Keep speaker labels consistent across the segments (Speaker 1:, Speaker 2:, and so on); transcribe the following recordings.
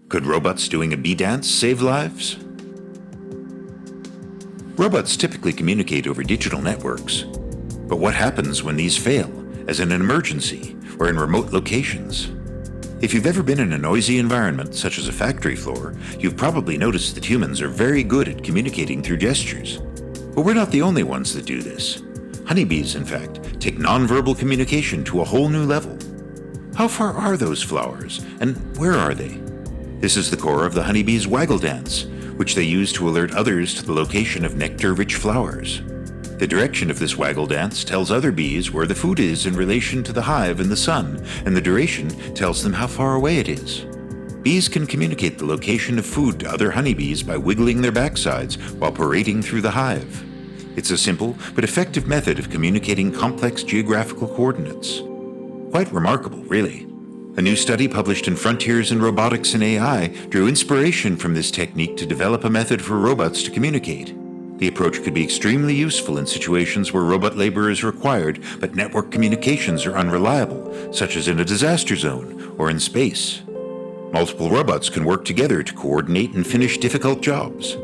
Speaker 1: Could robots doing a bee dance save lives? Robots typically communicate over digital networks. But what happens when these fail, as in an emergency or in remote locations? If you've ever been in a noisy environment, such as a factory floor, you've probably noticed that humans are very good at communicating through gestures. But we're not the only ones that do this. Honeybees, in fact, take nonverbal communication to a whole new level. How far are those flowers, and where are they? This is the core of the honeybees' waggle dance, which they use to alert others to the location of nectar-rich flowers. The direction of this waggle dance tells other bees where the food is in relation to the hive and the sun, and the duration tells them how far away it is. Bees can communicate the location of food to other honeybees by wiggling their backsides while parading through the hive. It's a simple but effective method of communicating complex geographical coordinates. Quite remarkable, really. A new study published in Frontiers in Robotics and AI drew inspiration from this technique to develop a method for robots to communicate. The approach could be extremely useful in situations where robot labor is required, but network communications are unreliable, such as in a disaster zone or in space. Multiple robots can work together to coordinate and finish difficult jobs.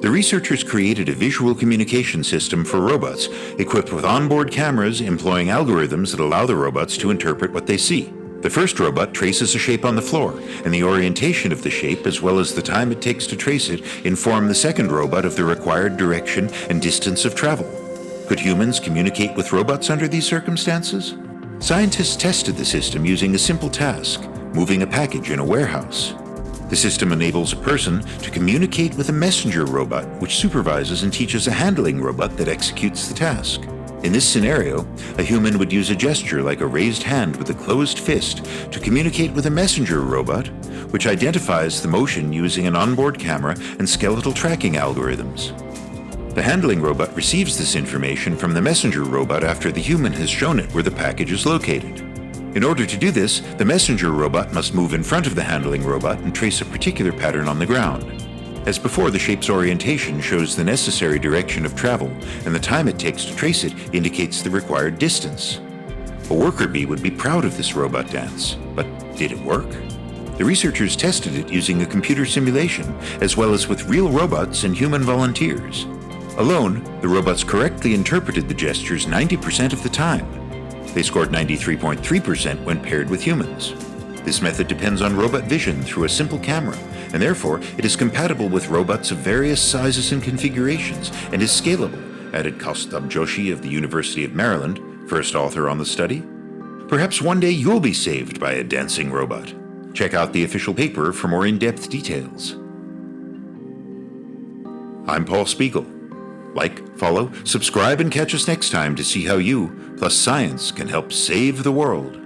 Speaker 1: The researchers created a visual communication system for robots equipped with onboard cameras employing algorithms that allow the robots to interpret what they see. The first robot traces a shape on the floor, and the orientation of the shape, as well as the time it takes to trace it, inform the second robot of the required direction and distance of travel. Could humans communicate with robots under these circumstances? Scientists tested the system using a simple task, moving a package in a warehouse. The system enables a person to communicate with a messenger robot, which supervises and teaches a handling robot that executes the task. In this scenario, a human would use a gesture like a raised hand with a closed fist to communicate with a messenger robot, which identifies the motion using an onboard camera and skeletal tracking algorithms. The handling robot receives this information from the messenger robot after the human has shown it where the package is located. In order to do this, the messenger robot must move in front of the handling robot and trace a particular pattern on the ground. As before, the shape's orientation shows the necessary direction of travel, and the time it takes to trace it indicates the required distance. A worker bee would be proud of this robot dance, but did it work? The researchers tested it using a computer simulation, as well as with real robots and human volunteers. Alone, the robots correctly interpreted the gestures 90% of the time. They scored 93.3% when paired with humans. This method depends on robot vision through a simple camera, and therefore it is compatible with robots of various sizes and configurations and is scalable, added Kaustubh Joshi of the University of Maryland, first author on the study. Perhaps one day you'll be saved by a dancing robot. Check out the official paper for more in-depth details. I'm Paul Spiegel. Like, follow, subscribe, and catch us next time to see how you, plus science, can help save the world.